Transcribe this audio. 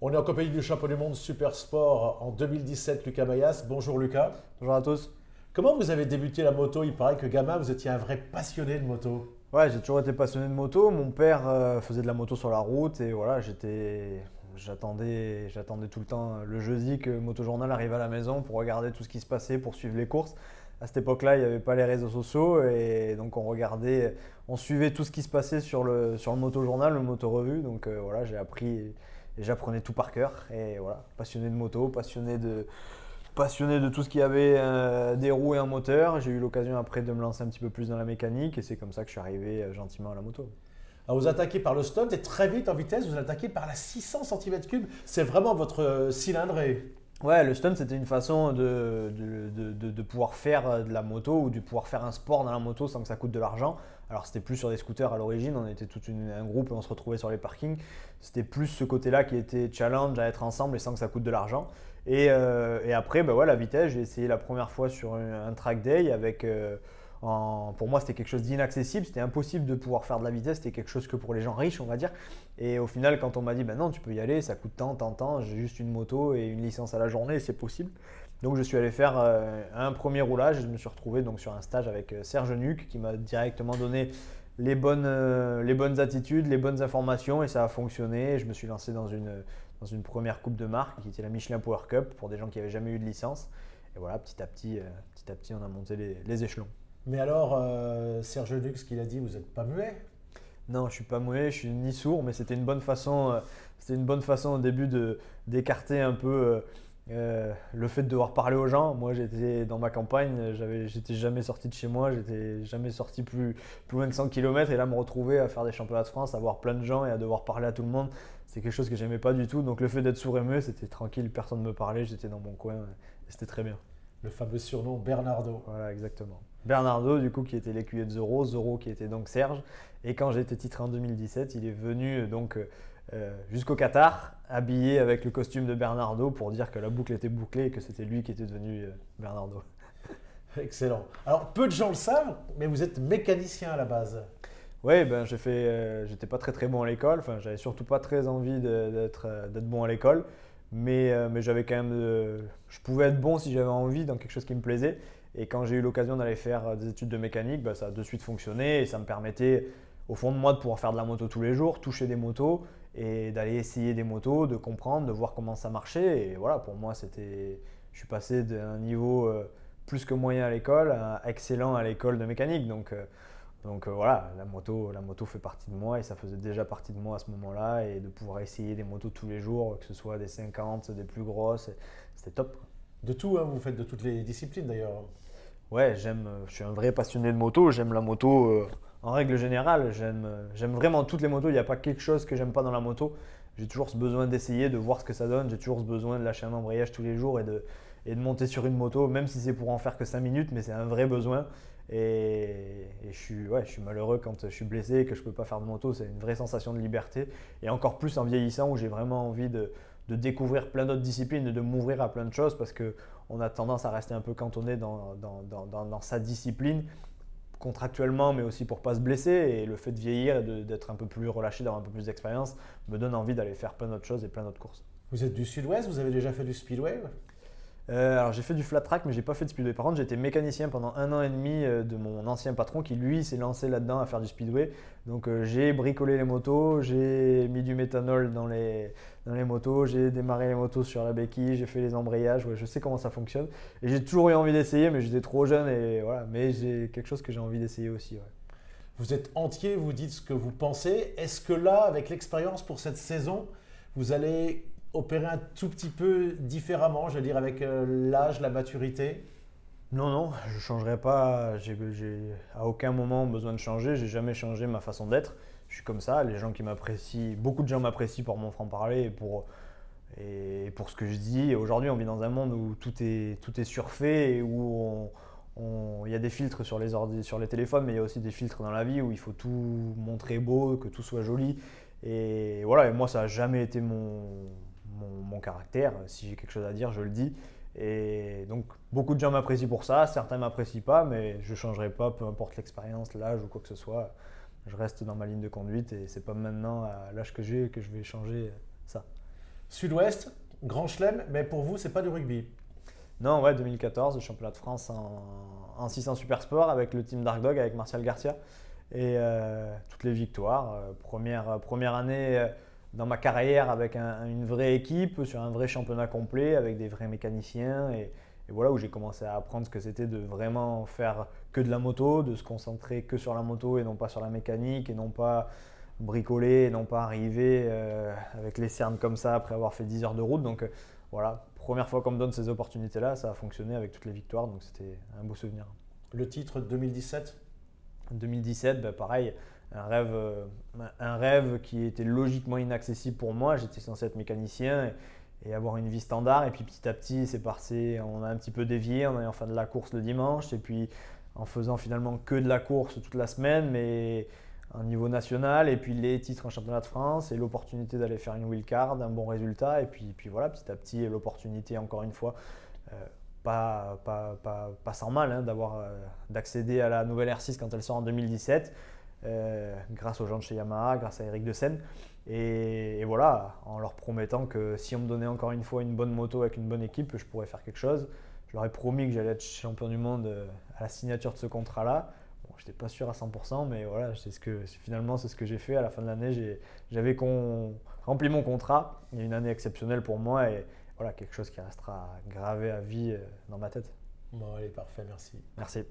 On est en compagnie du champion du monde Super Sport en 2017, Lucas Mayas. Bonjour Lucas. Bonjour à tous. Comment vous avez débuté la moto? Il paraît que gamin, vous étiez un vrai passionné de moto. Ouais, j'ai toujours été passionné de moto. Mon père faisait de la moto sur la route et voilà, j'attendais tout le temps le jeudi que Motojournal arrive à la maison pour regarder tout ce qui se passait, pour suivre les courses. À cette époque-là, il n'y avait pas les réseaux sociaux et donc on suivait tout ce qui se passait sur le Motojournal, le Motorevue. Donc voilà, j'ai appris et j'apprenais tout par cœur et voilà, passionné de moto, passionné de tout ce qui avait des roues et un moteur. J'ai eu l'occasion après de me lancer un petit peu plus dans la mécanique et c'est comme ça que je suis arrivé gentiment à la moto. Alors, vous attaquez par le stunt et très vite en vitesse, vous attaquez par la 600 cm3. C'est vraiment votre cylindrée. Ouais, le stunt c'était une façon de pouvoir faire de la moto ou de pouvoir faire un sport dans la moto sans que ça coûte de l'argent. Alors c'était plus sur des scooters à l'origine, on était un groupe et on se retrouvait sur les parkings. C'était plus ce côté-là qui était challenge à être ensemble et sans que ça coûte de l'argent. Et après, bah ouais, la vitesse, j'ai essayé la première fois sur un track day pour moi, c'était quelque chose d'inaccessible, c'était impossible de pouvoir faire de la vitesse, c'était quelque chose que pour les gens riches, on va dire. Et au final, quand on m'a dit, ben non, tu peux y aller, ça coûte tant, j'ai juste une moto et une licence à la journée, c'est possible. Donc je suis allé faire un premier roulage et je me suis retrouvé donc, sur un stage avec Serge Nuc qui m'a directement donné les bonnes attitudes, les bonnes informations et ça a fonctionné. Je me suis lancé dans une première coupe de marque qui était la Michelin Power Cup pour des gens qui n'avaient jamais eu de licence. Et voilà, petit à petit, on a monté les échelons. Mais alors, Serge Lux, ce qu'il a dit, vous n'êtes pas muet? Non, je suis pas muet, je suis ni sourd, mais c'était une bonne façon au début d'écarter un peu le fait de devoir parler aux gens. Moi, j'étais dans ma campagne, j'étais jamais sorti de chez moi, j'étais jamais sorti plus loin que 100 km et là, me retrouver à faire des championnats de France, à voir plein de gens et à devoir parler à tout le monde, c'est quelque chose que j'aimais pas du tout. Donc, le fait d'être sourd et muet, c'était tranquille, personne ne me parlait, j'étais dans mon coin et c'était très bien. Le fameux surnom Bernardo. Voilà, exactement. Bernardo, du coup, qui était l'écuyer de Zoro qui était donc Serge. Et quand j'ai été titré en 2017, il est venu donc jusqu'au Qatar, habillé avec le costume de Bernardo pour dire que la boucle était bouclée et que c'était lui qui était devenu Bernardo. Excellent. Alors, peu de gens le savent, mais vous êtes mécanicien à la base. Oui, ben, j'étais pas très très bon à l'école. Enfin, j'avais surtout pas très envie d'être bon à l'école. Mais j'avais quand même. Je pouvais être bon si j'avais envie dans quelque chose qui me plaisait. Et quand j'ai eu l'occasion d'aller faire des études de mécanique, bah, ça a de suite fonctionné et ça me permettait, au fond de moi, de pouvoir faire de la moto tous les jours, toucher des motos et d'aller essayer des motos, de comprendre, de voir comment ça marchait. Et voilà, pour moi, je suis passé d'un niveau plus que moyen à l'école à excellent à l'école de mécanique. Donc voilà, la moto fait partie de moi et ça faisait déjà partie de moi à ce moment-là. Et de pouvoir essayer des motos tous les jours, que ce soit des 50, des plus grosses, c'était top. De tout, hein, vous faites de toutes les disciplines d'ailleurs. Ouais, je suis un vrai passionné de moto, j'aime la moto en règle générale, j'aime vraiment toutes les motos, il n'y a pas quelque chose que j'aime pas dans la moto. J'ai toujours ce besoin d'essayer, de voir ce que ça donne, j'ai toujours ce besoin de lâcher un embrayage tous les jours et de monter sur une moto, même si c'est pour en faire que 5 minutes, mais c'est un vrai besoin. Et je suis malheureux quand je suis blessé et que je ne peux pas faire de moto, c'est une vraie sensation de liberté. Et encore plus en vieillissant où j'ai vraiment envie de découvrir plein d'autres disciplines et de m'ouvrir à plein de choses parce qu'on a tendance à rester un peu cantonné dans sa discipline contractuellement mais aussi pour ne pas se blesser et le fait de vieillir et d'être un peu plus relâché, d'avoir un peu plus d'expérience me donne envie d'aller faire plein d'autres choses et plein d'autres courses. Vous êtes du Sud-Ouest, vous avez déjà fait du speedway? Alors j'ai fait du flat track mais j'ai pas fait de speedway. Par contre j'étais mécanicien pendant 1 an et demi de mon ancien patron qui lui s'est lancé là-dedans à faire du speedway. Donc j'ai bricolé les motos, j'ai mis du méthanol dans les motos, j'ai démarré les motos sur la béquille, j'ai fait les embrayages, ouais, je sais comment ça fonctionne. Et j'ai toujours eu envie d'essayer mais j'étais trop jeune et voilà. Mais j'ai quelque chose que j'ai envie d'essayer aussi. Ouais. Vous êtes entier, vous dites ce que vous pensez. Est-ce que là, avec l'expérience pour cette saison, vous allez opérer un tout petit peu différemment, je veux dire, avec l'âge, la maturité? Non, non, je ne changerai pas. J'ai à aucun moment besoin de changer. J'ai jamais changé ma façon d'être. Je suis comme ça. Les gens qui m'apprécient, beaucoup de gens m'apprécient pour mon franc-parler et pour ce que je dis. Et aujourd'hui, on vit dans un monde où tout est surfait et où il y a des filtres sur les téléphones, mais il y a aussi des filtres dans la vie où il faut tout montrer beau, que tout soit joli. Et voilà, et moi, ça n'a jamais été mon caractère. Si j'ai quelque chose à dire, je le dis. Et donc, beaucoup de gens m'apprécient pour ça, certains ne m'apprécient pas, mais je ne changerai pas, peu importe l'expérience, l'âge ou quoi que ce soit. Je reste dans ma ligne de conduite et c'est pas maintenant, à l'âge que j'ai, que je vais changer ça. Sud-Ouest, Grand Chelem, mais pour vous, c'est pas du rugby. Non, ouais, 2014, le championnat de France en 600 Super Sport avec le team Dark Dog, avec Martial Garcia. Et toutes les victoires. Première année dans ma carrière avec une vraie équipe, sur un vrai championnat complet, avec des vrais mécaniciens. Et voilà où j'ai commencé à apprendre ce que c'était de vraiment faire que de la moto, de se concentrer que sur la moto et non pas sur la mécanique, et non pas bricoler, et non pas arriver avec les cernes comme ça après avoir fait 10 heures de route. Donc voilà, première fois qu'on me donne ces opportunités-là, ça a fonctionné avec toutes les victoires, donc c'était un beau souvenir. Le titre 2017? 2017, ben pareil, un rêve qui était logiquement inaccessible pour moi. J'étais censé être mécanicien et avoir une vie standard. Et puis petit à petit, c'est passé, on a un petit peu dévié en ayant fait de la course le dimanche et puis en faisant finalement que de la course toute la semaine, mais à un niveau national. Et puis les titres en championnat de France et l'opportunité d'aller faire une wildcard, un bon résultat. Et puis voilà, petit à petit, l'opportunité, encore une fois, pas sans mal hein, d'accéder à la nouvelle R6 quand elle sort en 2017, grâce aux gens de chez Yamaha, grâce à Eric De Seine. Et voilà, en leur promettant que si on me donnait encore une fois une bonne moto avec une bonne équipe, je pourrais faire quelque chose. Je leur ai promis que j'allais être champion du monde à la signature de ce contrat-là. Bon, je n'étais pas sûr à 100%, mais voilà, finalement c'est ce que j'ai fait. À la fin de l'année, j'avais rempli mon contrat. Il y a une année exceptionnelle pour moi et voilà, quelque chose qui restera gravé à vie dans ma tête. Bon, allez, parfait, merci. Merci.